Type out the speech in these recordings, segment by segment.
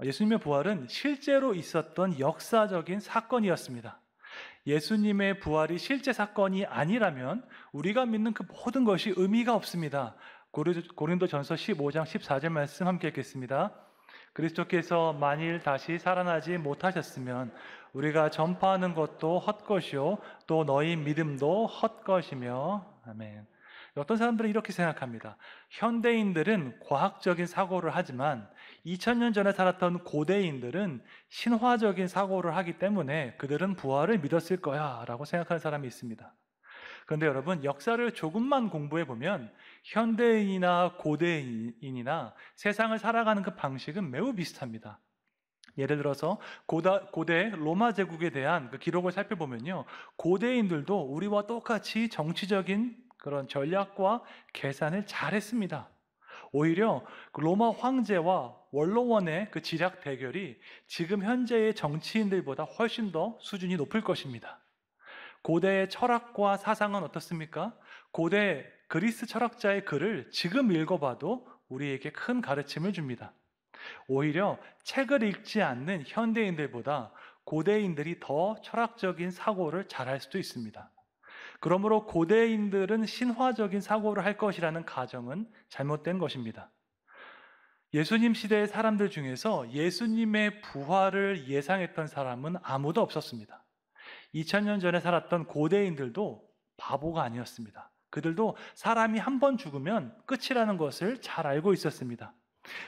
예수님의 부활은 실제로 있었던 역사적인 사건이었습니다. 예수님의 부활이 실제 사건이 아니라면 우리가 믿는 그 모든 것이 의미가 없습니다. 고린도전서 15장 14절 말씀 함께 읽겠습니다. 그리스도께서 만일 다시 살아나지 못하셨으면 우리가 전파하는 것도 헛것이요 또 너희 믿음도 헛것이며. 아멘. 어떤 사람들은 이렇게 생각합니다. 현대인들은 과학적인 사고를 하지만 2000년 전에 살았던 고대인들은 신화적인 사고를 하기 때문에 그들은 부활을 믿었을 거야 라고 생각하는 사람이 있습니다. 그런데 여러분, 역사를 조금만 공부해 보면 현대인이나 고대인이나 세상을 살아가는 그 방식은 매우 비슷합니다. 예를 들어서 고대 로마 제국에 대한 그 기록을 살펴보면요, 고대인들도 우리와 똑같이 정치적인 그런 전략과 계산을 잘했습니다. 오히려 그 로마 황제와 원로원의 그 지략 대결이 지금 현재의 정치인들보다 훨씬 더 수준이 높을 것입니다. 고대의 철학과 사상은 어떻습니까? 고대 그리스 철학자의 글을 지금 읽어봐도 우리에게 큰 가르침을 줍니다. 오히려 책을 읽지 않는 현대인들보다 고대인들이 더 철학적인 사고를 잘할 수도 있습니다. 그러므로 고대인들은 신화적인 사고를 할 것이라는 가정은 잘못된 것입니다. 예수님 시대의 사람들 중에서 예수님의 부활을 예상했던 사람은 아무도 없었습니다. 2000년 전에 살았던 고대인들도 바보가 아니었습니다. 그들도 사람이 한 번 죽으면 끝이라는 것을 잘 알고 있었습니다.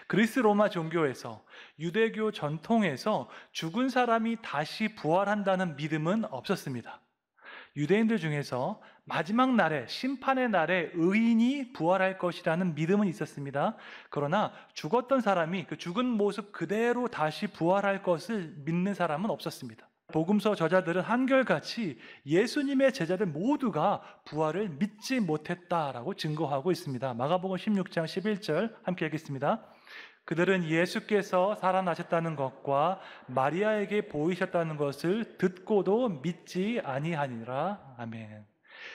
그리스 로마 종교에서, 유대교 전통에서 죽은 사람이 다시 부활한다는 믿음은 없었습니다. 유대인들 중에서 마지막 날에, 심판의 날에 의인이 부활할 것이라는 믿음은 있었습니다. 그러나 죽었던 사람이 그 죽은 모습 그대로 다시 부활할 것을 믿는 사람은 없었습니다. 복음서 저자들은 한결같이 예수님의 제자들 모두가 부활을 믿지 못했다라고 증거하고 있습니다. 마가복음 16장 11절 함께 읽겠습니다. 그들은 예수께서 살아나셨다는 것과 마리아에게 보이셨다는 것을 듣고도 믿지 아니하니라. 아멘.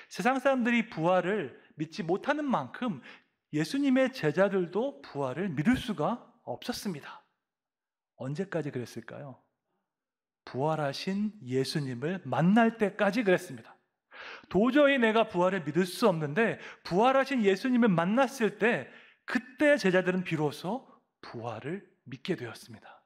세상 사람들이 부활을 믿지 못하는 만큼 예수님의 제자들도 부활을 믿을 수가 없었습니다. 언제까지 그랬을까요? 부활하신 예수님을 만날 때까지 그랬습니다. 도저히 내가 부활을 믿을 수 없는데 부활하신 예수님을 만났을 때, 그때 제자들은 비로소 부활을 믿게 되었습니다.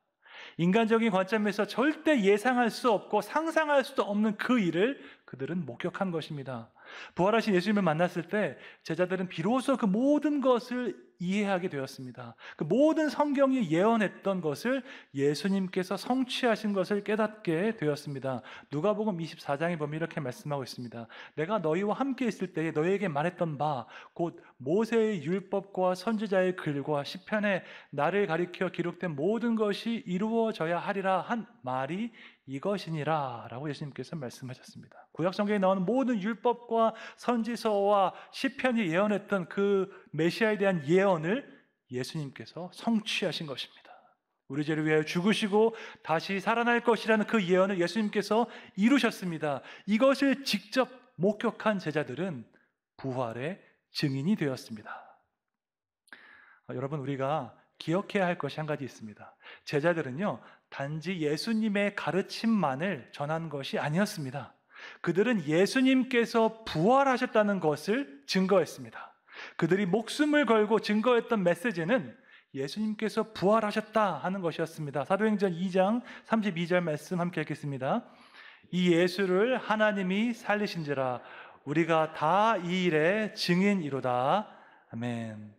인간적인 관점에서 절대 예상할 수 없고 상상할 수도 없는 그 일을 그들은 목격한 것입니다. 부활하신 예수님을 만났을 때 제자들은 비로소 그 모든 것을 이해하게 되었습니다. 그 모든 성경이 예언했던 것을 예수님께서 성취하신 것을 깨닫게 되었습니다. 누가복음 24장에 보면 이렇게 말씀하고 있습니다. 내가 너희와 함께 있을 때에 너희에게 말했던 바 곧 모세의 율법과 선지자의 글과 시편에 나를 가리켜 기록된 모든 것이 이루어져야 하리라 한 말이 이것이니라 라고 예수님께서 말씀하셨습니다. 구약성경에 나오는 모든 율법과 선지서와 시편이 예언했던 그 메시아에 대한 예언을 예수님께서 성취하신 것입니다. 우리 죄를 위하여 죽으시고 다시 살아날 것이라는 그 예언을 예수님께서 이루셨습니다. 이것을 직접 목격한 제자들은 부활의 증인이 되었습니다. 여러분, 우리가 기억해야 할 것이 한 가지 있습니다. 제자들은요, 단지 예수님의 가르침만을 전한 것이 아니었습니다. 그들은 예수님께서 부활하셨다는 것을 증거했습니다. 그들이 목숨을 걸고 증거했던 메시지는 예수님께서 부활하셨다 하는 것이었습니다. 사도행전 2장 32절 말씀 함께 읽겠습니다. 이 예수를 하나님이 살리신지라 우리가 다 이 일의 증인이로다. 아멘.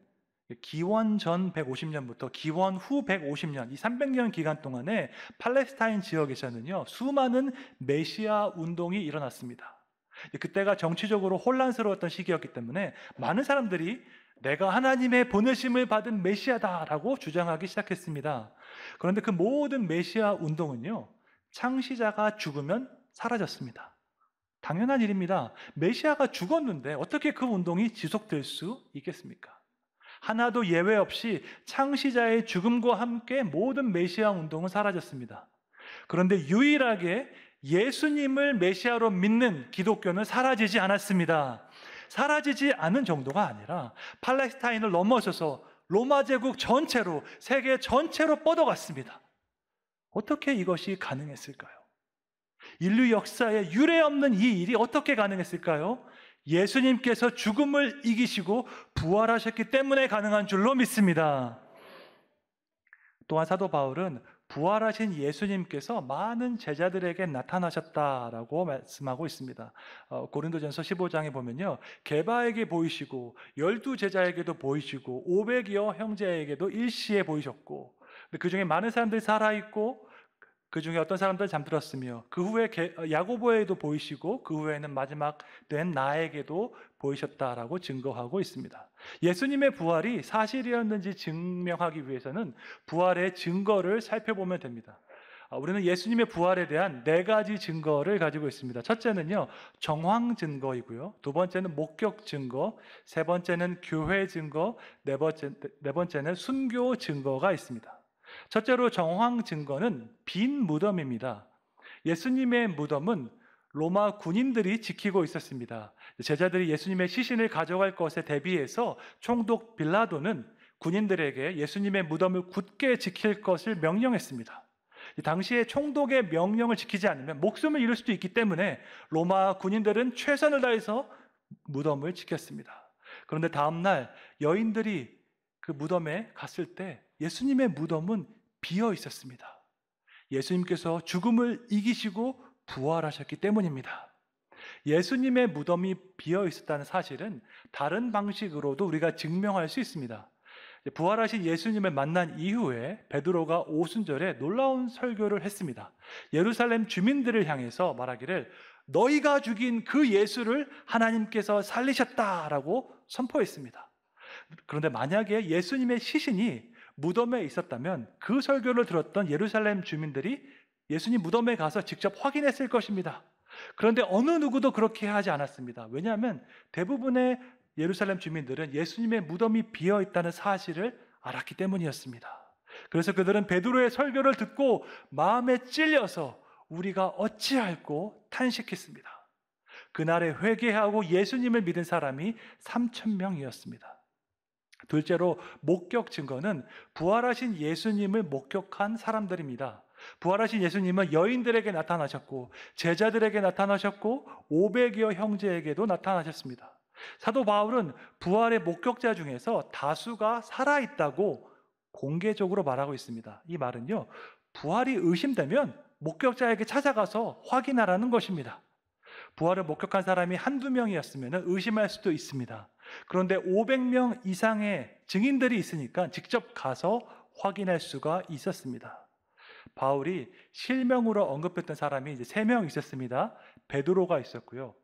기원 전 150년부터 기원 후 150년, 이 300년 기간 동안에 팔레스타인 지역에서는요, 수많은 메시아 운동이 일어났습니다. 그때가 정치적으로 혼란스러웠던 시기였기 때문에 많은 사람들이 내가 하나님의 보내심을 받은 메시아다라고 주장하기 시작했습니다. 그런데 그 모든 메시아 운동은요, 창시자가 죽으면 사라졌습니다. 당연한 일입니다. 메시아가 죽었는데 어떻게 그 운동이 지속될 수 있겠습니까? 하나도 예외 없이 창시자의 죽음과 함께 모든 메시아 운동은 사라졌습니다. 그런데 유일하게 예수님을 메시아로 믿는 기독교는 사라지지 않았습니다. 사라지지 않은 정도가 아니라 팔레스타인을 넘어서서 로마 제국 전체로, 세계 전체로 뻗어갔습니다. 어떻게 이것이 가능했을까요? 인류 역사에 유례 없는 이 일이 어떻게 가능했을까요? 예수님께서 죽음을 이기시고 부활하셨기 때문에 가능한 줄로 믿습니다. 또한 사도 바울은 부활하신 예수님께서 많은 제자들에게 나타나셨다라고 말씀하고 있습니다. 고린도전서 15장에 보면요, 게바에게 보이시고 12제자에게도 보이시고 500여 형제에게도 일시에 보이셨고, 그 중에 많은 사람들이 살아있고 그 중에 어떤 사람들은 잠들었으며, 그 후에 야고보에도 보이시고 그 후에는 마지막 된 나에게도 보이셨다라고 증거하고 있습니다. 예수님의 부활이 사실이었는지 증명하기 위해서는 부활의 증거를 살펴보면 됩니다. 우리는 예수님의 부활에 대한 4가지 증거를 가지고 있습니다. 첫째는요, 정황 증거이고요. 두 번째는 목격 증거, 세 번째는 교회 증거, 네 번째는 순교 증거가 있습니다. 첫째로 정황 증거는 빈 무덤입니다. 예수님의 무덤은 로마 군인들이 지키고 있었습니다. 제자들이 예수님의 시신을 가져갈 것에 대비해서 총독 빌라도는 군인들에게 예수님의 무덤을 굳게 지킬 것을 명령했습니다. 당시에 총독의 명령을 지키지 않으면 목숨을 잃을 수도 있기 때문에 로마 군인들은 최선을 다해서 무덤을 지켰습니다. 그런데 다음 날 여인들이 그 무덤에 갔을 때 예수님의 무덤은 비어 있었습니다. 예수님께서 죽음을 이기시고 부활하셨기 때문입니다. 예수님의 무덤이 비어 있었다는 사실은 다른 방식으로도 우리가 증명할 수 있습니다. 부활하신 예수님을 만난 이후에 베드로가 오순절에 놀라운 설교를 했습니다. 예루살렘 주민들을 향해서 말하기를 너희가 죽인 그 예수를 하나님께서 살리셨다라고 선포했습니다. 그런데 만약에 예수님의 시신이 무덤에 있었다면 그 설교를 들었던 예루살렘 주민들이 예수님 무덤에 가서 직접 확인했을 것입니다. 그런데 어느 누구도 그렇게 하지 않았습니다. 왜냐하면 대부분의 예루살렘 주민들은 예수님의 무덤이 비어 있다는 사실을 알았기 때문이었습니다. 그래서 그들은 베드로의 설교를 듣고 마음에 찔려서 우리가 어찌할꼬 탄식했습니다. 그날에 회개하고 예수님을 믿은 사람이 3,000명이었습니다. 둘째로 목격 증거는 부활하신 예수님을 목격한 사람들입니다. 부활하신 예수님은 여인들에게 나타나셨고 제자들에게 나타나셨고 500여 형제에게도 나타나셨습니다. 사도 바울은 부활의 목격자 중에서 다수가 살아있다고 공개적으로 말하고 있습니다. 이 말은요, 부활이 의심되면 목격자에게 찾아가서 확인하라는 것입니다. 부활을 목격한 사람이 한두 명이었으면 의심할 수도 있습니다. 그런데 500명 이상의 증인들이 있으니까 직접 가서 확인할 수가 있었습니다. 바울이 실명으로 언급했던 사람이 이제 3명 있었습니다. 베드로가 있었고요,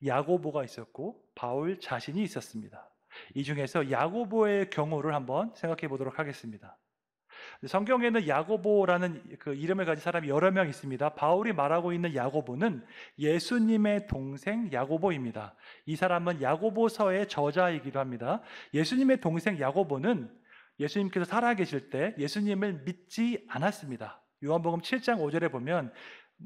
야고보가 있었고 바울 자신이 있었습니다. 이 중에서 야고보의 경우를 한번 생각해 보도록 하겠습니다. 성경에는 야고보라는 그 이름을 가진 사람이 여러 명 있습니다. 바울이 말하고 있는 야고보는 예수님의 동생 야고보입니다. 이 사람은 야고보서의 저자이기도 합니다. 예수님의 동생 야고보는 예수님께서 살아계실 때 예수님을 믿지 않았습니다. 요한복음 7장 5절에 보면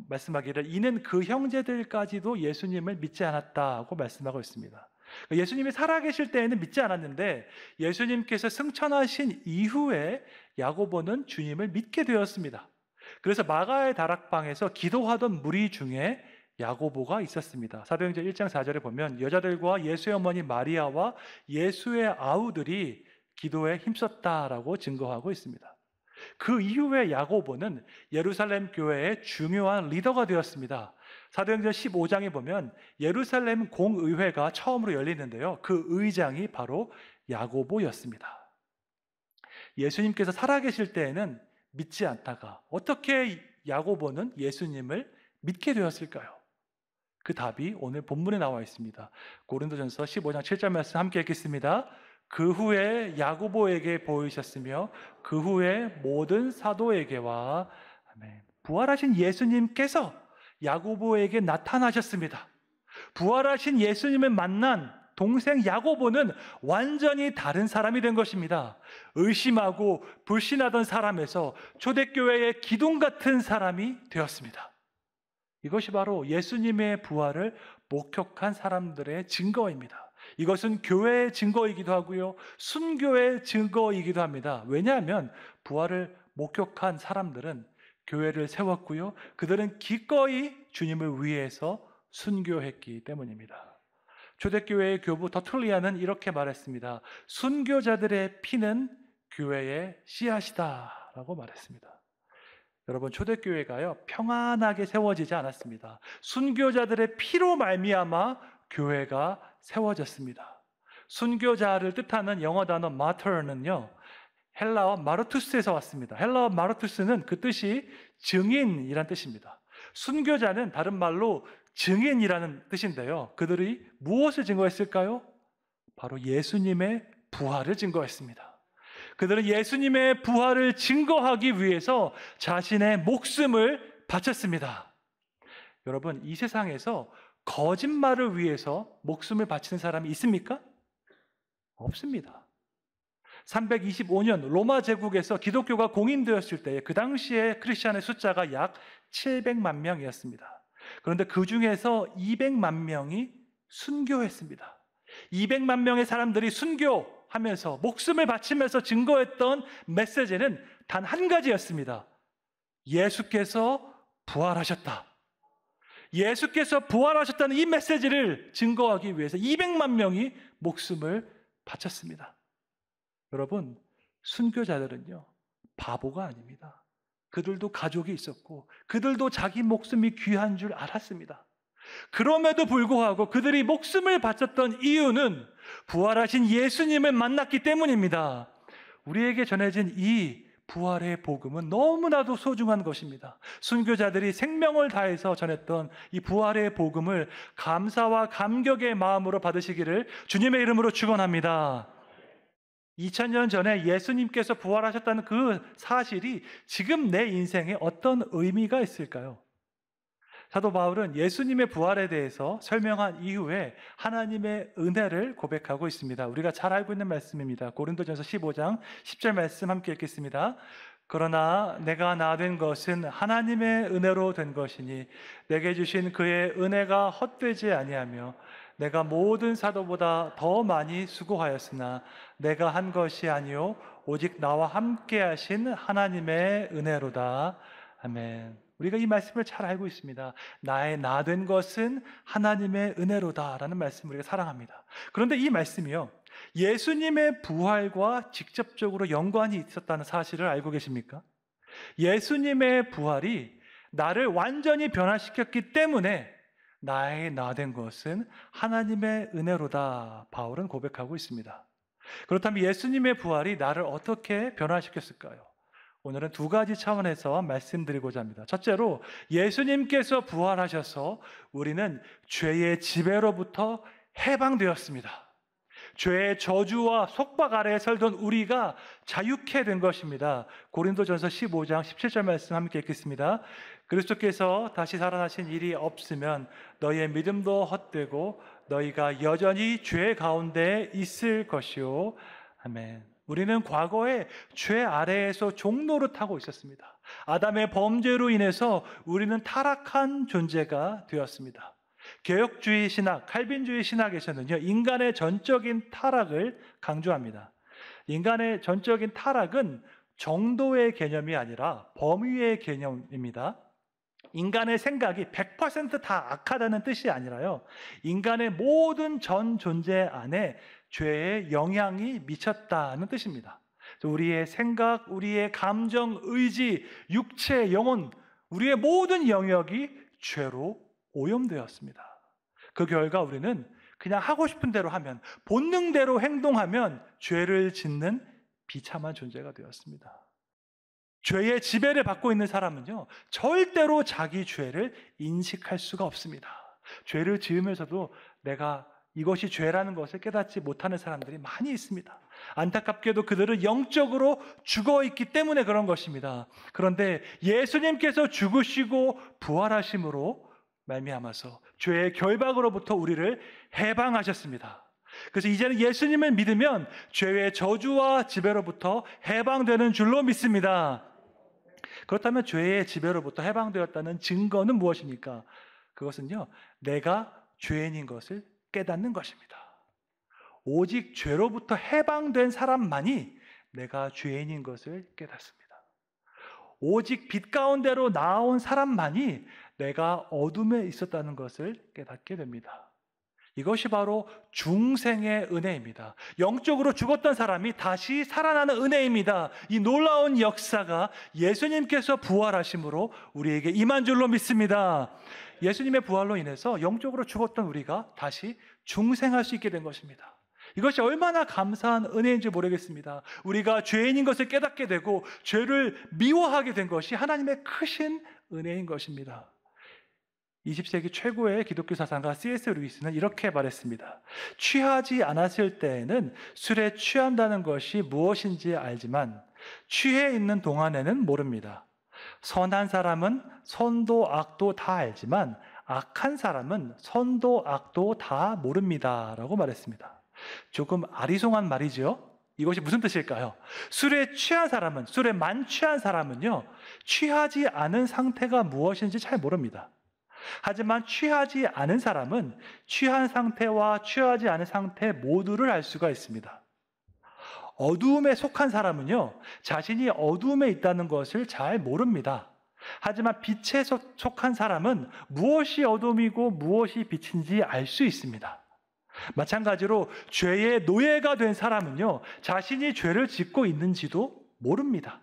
말씀하기를 이는 그 형제들까지도 예수님을 믿지 않았다고 말씀하고 있습니다. 예수님이 살아계실 때에는 믿지 않았는데 예수님께서 승천하신 이후에 야고보는 주님을 믿게 되었습니다. 그래서 마가의 다락방에서 기도하던 무리 중에 야고보가 있었습니다. 사도행전 1장 4절에 보면 여자들과 예수의 어머니 마리아와 예수의 아우들이 기도에 힘썼다라고 증거하고 있습니다. 그 이후에 야고보는 예루살렘 교회의 중요한 리더가 되었습니다. 사도행전 15장에 보면 예루살렘 공의회가 처음으로 열리는데요, 그 의장이 바로 야고보였습니다. 예수님께서 살아계실 때에는 믿지 않다가 어떻게 야고보는 예수님을 믿게 되었을까요? 그 답이 오늘 본문에 나와 있습니다. 고린도전서 15장 7절 말씀 함께 읽겠습니다. 그 후에 야고보에게 보이셨으며 그 후에 모든 사도에게와 부활하신 예수님께서 야고보에게 나타나셨습니다. 부활하신 예수님을 만난 동생 야고보는 완전히 다른 사람이 된 것입니다. 의심하고 불신하던 사람에서 초대교회의 기둥 같은 사람이 되었습니다. 이것이 바로 예수님의 부활을 목격한 사람들의 증거입니다. 이것은 교회의 증거이기도 하고요, 순교의 증거이기도 합니다. 왜냐하면 부활을 목격한 사람들은 교회를 세웠고요. 그들은 기꺼이 주님을 위해서 순교했기 때문입니다. 초대교회의 교부 더툴리아는 이렇게 말했습니다. 순교자들의 피는 교회의 씨앗이다 라고 말했습니다. 여러분, 초대교회가요 평안하게 세워지지 않았습니다. 순교자들의 피로 말미암아 교회가 세워졌습니다. 순교자를 뜻하는 영어 단어 마터는요 헬라어 마르투스에서 왔습니다. 헬라어 마르투스는 그 뜻이 증인이란 뜻입니다. 순교자는 다른 말로 증인이라는 뜻인데요. 그들이 무엇을 증거했을까요? 바로 예수님의 부활을 증거했습니다. 그들은 예수님의 부활을 증거하기 위해서 자신의 목숨을 바쳤습니다. 여러분, 이 세상에서 거짓말을 위해서 목숨을 바치는 사람이 있습니까? 없습니다. 325년 로마 제국에서 기독교가 공인되었을 때 그 당시에 크리스천의 숫자가 약 700만 명이었습니다. 그런데 그 중에서 200만 명이 순교했습니다. 200만 명의 사람들이 순교하면서 목숨을 바치면서 증거했던 메시지는 단 한 가지였습니다. 예수께서 부활하셨다. 예수께서 부활하셨다는 이 메시지를 증거하기 위해서 200만 명이 목숨을 바쳤습니다. 여러분, 순교자들은요 바보가 아닙니다. 그들도 가족이 있었고 그들도 자기 목숨이 귀한 줄 알았습니다. 그럼에도 불구하고 그들이 목숨을 바쳤던 이유는 부활하신 예수님을 만났기 때문입니다. 우리에게 전해진 이 부활의 복음은 너무나도 소중한 것입니다. 순교자들이 생명을 다해서 전했던 이 부활의 복음을 감사와 감격의 마음으로 받으시기를 주님의 이름으로 축원합니다. 2000년 전에 예수님께서 부활하셨다는 그 사실이 지금 내 인생에 어떤 의미가 있을까요? 사도 바울은 예수님의 부활에 대해서 설명한 이후에 하나님의 은혜를 고백하고 있습니다. 우리가 잘 알고 있는 말씀입니다. 고린도전서 15장 10절 말씀 함께 읽겠습니다. 그러나 내가 나 된 것은 하나님의 은혜로 된 것이니 내게 주신 그의 은혜가 헛되지 아니하며 내가 모든 사도보다 더 많이 수고하였으나 내가 한 것이 아니요 오직 나와 함께 하신 하나님의 은혜로다. 아멘. 우리가 이 말씀을 잘 알고 있습니다. 나의 나 된 것은 하나님의 은혜로다라는 말씀을 우리가 사랑합니다. 그런데 이 말씀이요 예수님의 부활과 직접적으로 연관이 있었다는 사실을 알고 계십니까? 예수님의 부활이 나를 완전히 변화시켰기 때문에 나의 나 된 것은 하나님의 은혜로다 바울은 고백하고 있습니다. 그렇다면 예수님의 부활이 나를 어떻게 변화시켰을까요? 오늘은 두 가지 차원에서 말씀드리고자 합니다. 첫째로 예수님께서 부활하셔서 우리는 죄의 지배로부터 해방되었습니다. 죄의 저주와 속박 아래에 살던 우리가 자유케 된 것입니다. 고린도전서 15장 17절 말씀 함께 읽겠습니다. 그리스도께서 다시 살아나신 일이 없으면 너희의 믿음도 헛되고 너희가 여전히 죄 가운데 있을 것이요. 아멘. 우리는 과거에 죄 아래에서 종노릇하고 있었습니다. 아담의 범죄로 인해서 우리는 타락한 존재가 되었습니다. 개혁주의 신학, 칼빈주의 신학에서는요, 인간의 전적인 타락을 강조합니다. 인간의 전적인 타락은 정도의 개념이 아니라 범위의 개념입니다. 인간의 생각이 100%다 악하다는 뜻이 아니라요, 인간의 모든 전 존재 안에 죄의 영향이 미쳤다는 뜻입니다. 우리의 생각, 우리의 감정, 의지, 육체, 영혼, 우리의 모든 영역이 죄로 오염되었습니다. 그 결과 우리는 그냥 하고 싶은 대로 하면, 본능대로 행동하면 죄를 짓는 비참한 존재가 되었습니다. 죄의 지배를 받고 있는 사람은요, 절대로 자기 죄를 인식할 수가 없습니다. 죄를 지으면서도 내가 이것이 죄라는 것을 깨닫지 못하는 사람들이 많이 있습니다. 안타깝게도 그들은 영적으로 죽어있기 때문에 그런 것입니다. 그런데 예수님께서 죽으시고 부활하심으로 말미암아서 죄의 결박으로부터 우리를 해방하셨습니다. 그래서 이제는 예수님을 믿으면 죄의 저주와 지배로부터 해방되는 줄로 믿습니다. 그렇다면 죄의 지배로부터 해방되었다는 증거는 무엇입니까? 그것은요, 내가 죄인인 것을 깨닫는 것입니다. 오직 죄로부터 해방된 사람만이 내가 죄인인 것을 깨닫습니다. 오직 빛 가운데로 나온 사람만이 내가 어둠에 있었다는 것을 깨닫게 됩니다. 이것이 바로 중생의 은혜입니다. 영적으로 죽었던 사람이 다시 살아나는 은혜입니다. 이 놀라운 역사가 예수님께서 부활하심으로 우리에게 임한 줄로 믿습니다. 예수님의 부활로 인해서 영적으로 죽었던 우리가 다시 중생할 수 있게 된 것입니다. 이것이 얼마나 감사한 은혜인지 모르겠습니다. 우리가 죄인인 것을 깨닫게 되고 죄를 미워하게 된 것이 하나님의 크신 은혜인 것입니다. 20세기 최고의 기독교 사상가 C.S. 루이스는 이렇게 말했습니다. 취하지 않았을 때에는 술에 취한다는 것이 무엇인지 알지만 취해 있는 동안에는 모릅니다. 선한 사람은 선도 악도 다 알지만 악한 사람은 선도 악도 다 모릅니다. 라고 말했습니다. 조금 아리송한 말이죠. 이것이 무슨 뜻일까요? 술에 취한 사람은, 술에 만취한 사람은요, 취하지 않은 상태가 무엇인지 잘 모릅니다. 하지만 취하지 않은 사람은 취한 상태와 취하지 않은 상태 모두를 알 수가 있습니다. 어두움에 속한 사람은요, 자신이 어두움에 있다는 것을 잘 모릅니다. 하지만 빛에 속한 사람은 무엇이 어둠이고 무엇이 빛인지 알 수 있습니다. 마찬가지로 죄의 노예가 된 사람은요, 자신이 죄를 짓고 있는지도 모릅니다.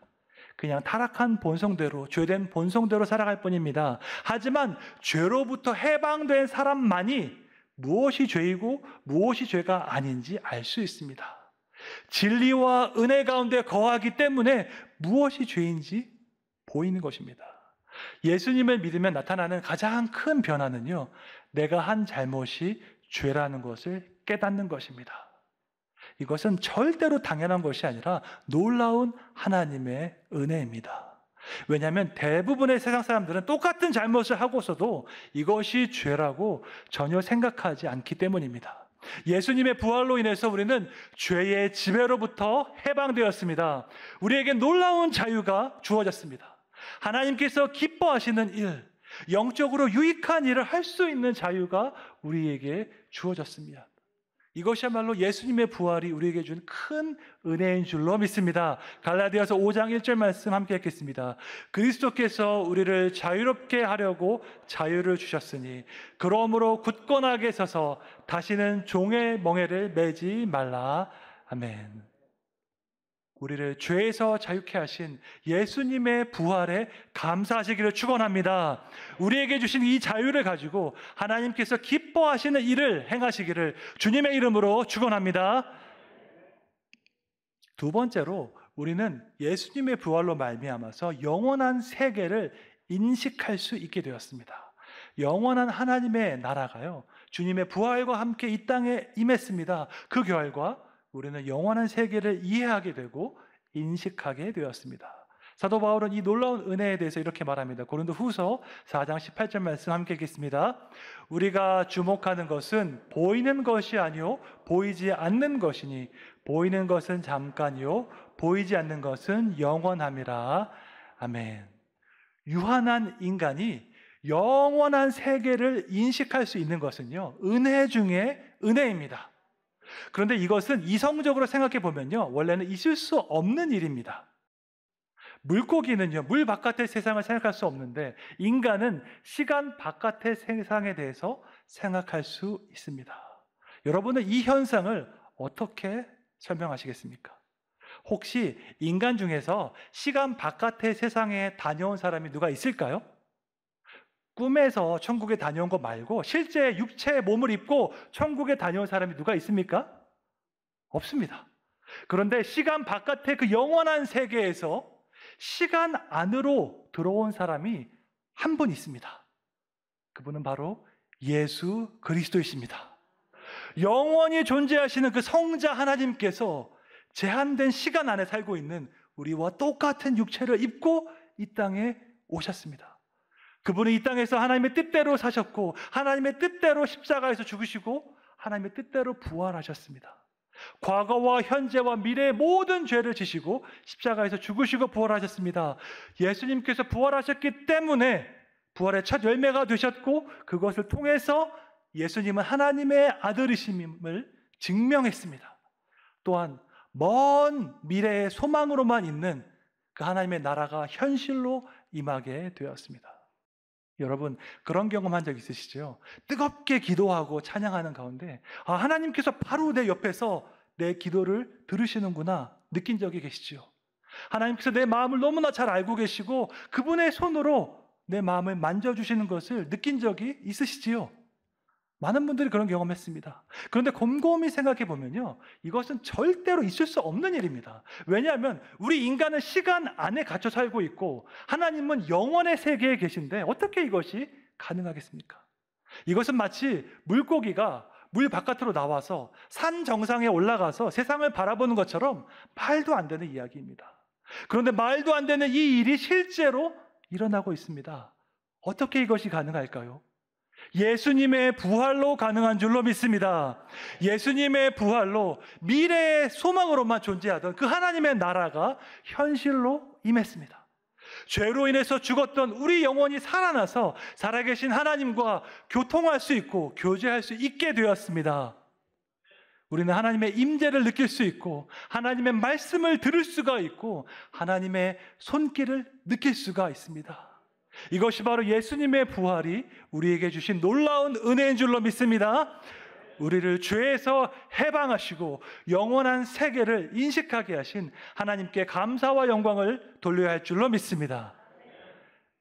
그냥 타락한 본성대로, 죄된 본성대로 살아갈 뿐입니다. 하지만 죄로부터 해방된 사람만이 무엇이 죄이고 무엇이 죄가 아닌지 알 수 있습니다. 진리와 은혜 가운데 거하기 때문에 무엇이 죄인지 보이는 것입니다. 예수님을 믿으면 나타나는 가장 큰 변화는요, 내가 한 잘못이 죄라는 것을 깨닫는 것입니다. 이것은 절대로 당연한 것이 아니라 놀라운 하나님의 은혜입니다. 왜냐하면 대부분의 세상 사람들은 똑같은 잘못을 하고서도 이것이 죄라고 전혀 생각하지 않기 때문입니다. 예수님의 부활로 인해서 우리는 죄의 지배로부터 해방되었습니다. 우리에게 놀라운 자유가 주어졌습니다. 하나님께서 기뻐하시는 일, 영적으로 유익한 일을 할 수 있는 자유가 우리에게 주어졌습니다. 이것이야말로 예수님의 부활이 우리에게 준 큰 은혜인 줄로 믿습니다. 갈라디아서 5장 1절 말씀 함께 읽겠습니다. 그리스도께서 우리를 자유롭게 하려고 자유를 주셨으니 그러므로 굳건하게 서서 다시는 종의 멍에를 매지 말라. 아멘. 우리를 죄에서 자유케 하신 예수님의 부활에 감사하시기를 축원합니다. 우리에게 주신 이 자유를 가지고 하나님께서 기뻐하시는 일을 행하시기를 주님의 이름으로 축원합니다. 두 번째로 우리는 예수님의 부활로 말미암아서 영원한 세계를 인식할 수 있게 되었습니다. 영원한 하나님의 나라가요, 주님의 부활과 함께 이 땅에 임했습니다. 그 결과 우리는 영원한 세계를 이해하게 되고 인식하게 되었습니다. 사도 바울은 이 놀라운 은혜에 대해서 이렇게 말합니다. 고린도후서 4장 18절 말씀 함께 읽겠습니다. 우리가 주목하는 것은 보이는 것이 아니요 보이지 않는 것이니 보이는 것은 잠깐이요 보이지 않는 것은 영원함이라. 아멘. 유한한 인간이 영원한 세계를 인식할 수 있는 것은요, 은혜 중에 은혜입니다. 그런데 이것은 이성적으로 생각해 보면요, 원래는 있을 수 없는 일입니다. 물고기는요, 물 바깥의 세상을 생각할 수 없는데 인간은 시간 바깥의 세상에 대해서 생각할 수 있습니다. 여러분은 이 현상을 어떻게 설명하시겠습니까? 혹시 인간 중에서 시간 바깥의 세상에 다녀온 사람이 누가 있을까요? 꿈에서 천국에 다녀온 거 말고 실제 육체의 몸을 입고 천국에 다녀온 사람이 누가 있습니까? 없습니다. 그런데 시간 바깥의 그 영원한 세계에서 시간 안으로 들어온 사람이 한 분 있습니다. 그분은 바로 예수 그리스도이십니다. 영원히 존재하시는 그 성자 하나님께서 제한된 시간 안에 살고 있는 우리와 똑같은 육체를 입고 이 땅에 오셨습니다. 그분은 이 땅에서 하나님의 뜻대로 사셨고 하나님의 뜻대로 십자가에서 죽으시고 하나님의 뜻대로 부활하셨습니다. 과거와 현재와 미래의 모든 죄를 지시고 십자가에서 죽으시고 부활하셨습니다. 예수님께서 부활하셨기 때문에 부활의 첫 열매가 되셨고 그것을 통해서 예수님은 하나님의 아들이심을 증명했습니다. 또한 먼 미래의 소망으로만 있는 그 하나님의 나라가 현실로 임하게 되었습니다. 여러분, 그런 경험한 적 있으시죠? 뜨겁게 기도하고 찬양하는 가운데 하나님께서 바로 내 옆에서 내 기도를 들으시는구나 느낀 적이 계시죠? 하나님께서 내 마음을 너무나 잘 알고 계시고 그분의 손으로 내 마음을 만져주시는 것을 느낀 적이 있으시지요? 많은 분들이 그런 경험했습니다. 그런데 곰곰이 생각해 보면요, 이것은 절대로 있을 수 없는 일입니다. 왜냐하면 우리 인간은 시간 안에 갇혀 살고 있고 하나님은 영원의 세계에 계신데 어떻게 이것이 가능하겠습니까? 이것은 마치 물고기가 물 바깥으로 나와서 산 정상에 올라가서 세상을 바라보는 것처럼 말도 안 되는 이야기입니다. 그런데 말도 안 되는 이 일이 실제로 일어나고 있습니다. 어떻게 이것이 가능할까요? 예수님의 부활로 가능한 줄로 믿습니다. 예수님의 부활로 미래의 소망으로만 존재하던 그 하나님의 나라가 현실로 임했습니다. 죄로 인해서 죽었던 우리 영혼이 살아나서 살아계신 하나님과 교통할 수 있고 교제할 수 있게 되었습니다. 우리는 하나님의 임재를 느낄 수 있고 하나님의 말씀을 들을 수가 있고 하나님의 손길을 느낄 수가 있습니다. 이것이 바로 예수님의 부활이 우리에게 주신 놀라운 은혜인 줄로 믿습니다. 우리를 죄에서 해방하시고 영원한 세계를 인식하게 하신 하나님께 감사와 영광을 돌려야 할 줄로 믿습니다.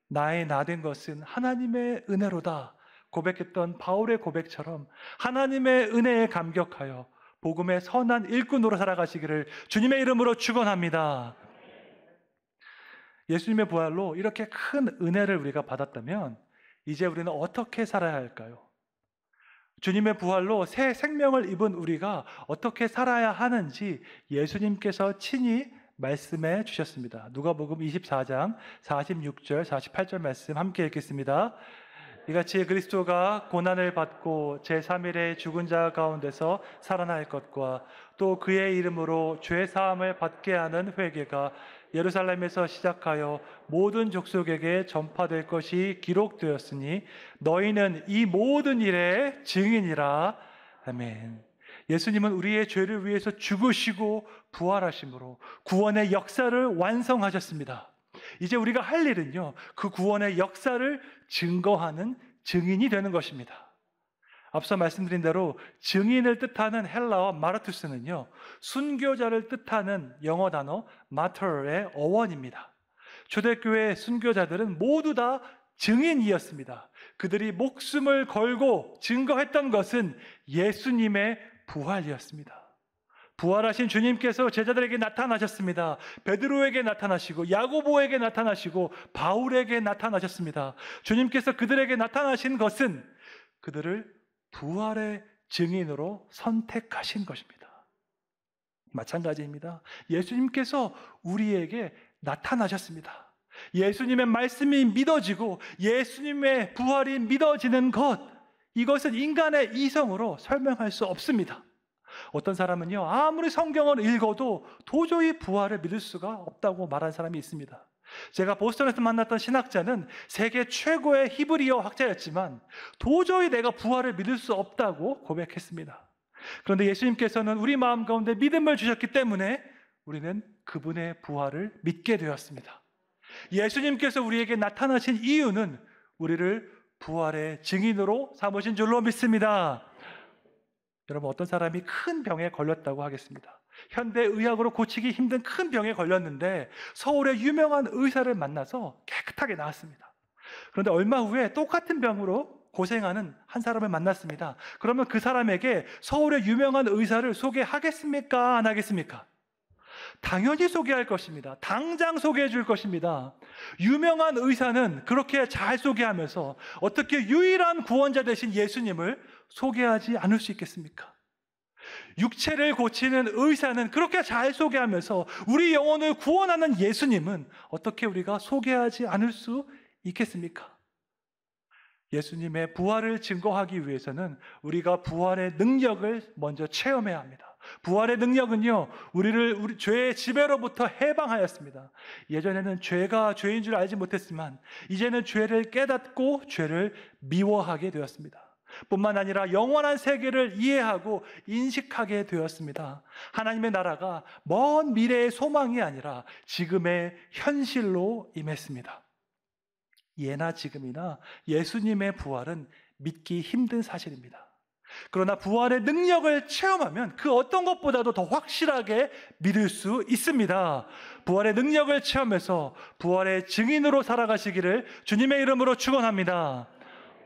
나의 나된 것은 하나님의 은혜로다 고백했던 바울의 고백처럼 하나님의 은혜에 감격하여 복음의 선한 일꾼으로 살아가시기를 주님의 이름으로 축원합니다. 예수님의 부활로 이렇게 큰 은혜를 우리가 받았다면 이제 우리는 어떻게 살아야 할까요? 주님의 부활로 새 생명을 입은 우리가 어떻게 살아야 하는지 예수님께서 친히 말씀해 주셨습니다. 누가복음 24장 46절 48절 말씀 함께 읽겠습니다. 이같이 그리스도가 고난을 받고 제3일에 죽은 자 가운데서 살아날 것과 또 그의 이름으로 죄 사함을 받게 하는 회개가 예루살렘에서 시작하여 모든 족속에게 전파될 것이 기록되었으니 너희는 이 모든 일의 증인이라. 아멘. 예수님은 우리의 죄를 위해서 죽으시고 부활하심으로 구원의 역사를 완성하셨습니다. 이제 우리가 할 일은요, 그 구원의 역사를 증거하는 증인이 되는 것입니다. 앞서 말씀드린 대로 증인을 뜻하는 헬라어 마르투스는요, 순교자를 뜻하는 영어 단어 마터의 어원입니다. 초대교회 순교자들은 모두 다 증인이었습니다. 그들이 목숨을 걸고 증거했던 것은 예수님의 부활이었습니다. 부활하신 주님께서 제자들에게 나타나셨습니다. 베드로에게 나타나시고 야고보에게 나타나시고 바울에게 나타나셨습니다. 주님께서 그들에게 나타나신 것은 그들을 부활의 증인으로 선택하신 것입니다. 마찬가지입니다. 예수님께서 우리에게 나타나셨습니다. 예수님의 말씀이 믿어지고 예수님의 부활이 믿어지는 것, 이것은 인간의 이성으로 설명할 수 없습니다. 어떤 사람은요, 아무리 성경을 읽어도 도저히 부활을 믿을 수가 없다고 말한 사람이 있습니다. 제가 보스턴에서 만났던 신학자는 세계 최고의 히브리어 학자였지만 도저히 내가 부활을 믿을 수 없다고 고백했습니다. 그런데 예수님께서는 우리 마음 가운데 믿음을 주셨기 때문에 우리는 그분의 부활을 믿게 되었습니다. 예수님께서 우리에게 나타나신 이유는 우리를 부활의 증인으로 삼으신 줄로 믿습니다. 여러분, 어떤 사람이 큰 병에 걸렸다고 하겠습니다. 현대의학으로 고치기 힘든 큰 병에 걸렸는데 서울의 유명한 의사를 만나서 깨끗하게 나았습니다. 그런데 얼마 후에 똑같은 병으로 고생하는 한 사람을 만났습니다. 그러면 그 사람에게 서울의 유명한 의사를 소개하겠습니까? 안 하겠습니까? 당연히 소개할 것입니다. 당장 소개해 줄 것입니다. 유명한 의사는 그렇게 잘 소개하면서 어떻게 유일한 구원자 되신 예수님을 소개하지 않을 수 있겠습니까? 육체를 고치는 의사는 그렇게 잘 소개하면서 우리 영혼을 구원하는 예수님은 어떻게 우리가 소개하지 않을 수 있겠습니까? 예수님의 부활을 증거하기 위해서는 우리가 부활의 능력을 먼저 체험해야 합니다. 부활의 능력은요, 우리 죄의 지배로부터 해방하였습니다. 예전에는 죄가 죄인 줄 알지 못했지만 이제는 죄를 깨닫고 죄를 미워하게 되었습니다. 뿐만 아니라 영원한 세계를 이해하고 인식하게 되었습니다. 하나님의 나라가 먼 미래의 소망이 아니라 지금의 현실로 임했습니다. 예나 지금이나 예수님의 부활은 믿기 힘든 사실입니다. 그러나 부활의 능력을 체험하면 그 어떤 것보다도 더 확실하게 믿을 수 있습니다. 부활의 능력을 체험해서 부활의 증인으로 살아가시기를 주님의 이름으로 축원합니다.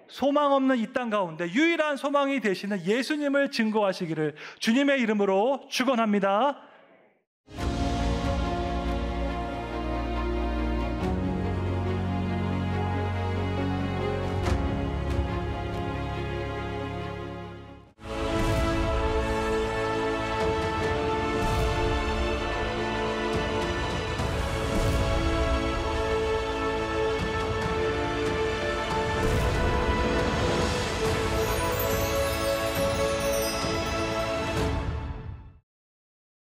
소망 없는 이 땅 가운데 유일한 소망이 되시는 예수님을 증거하시기를 주님의 이름으로 축원합니다.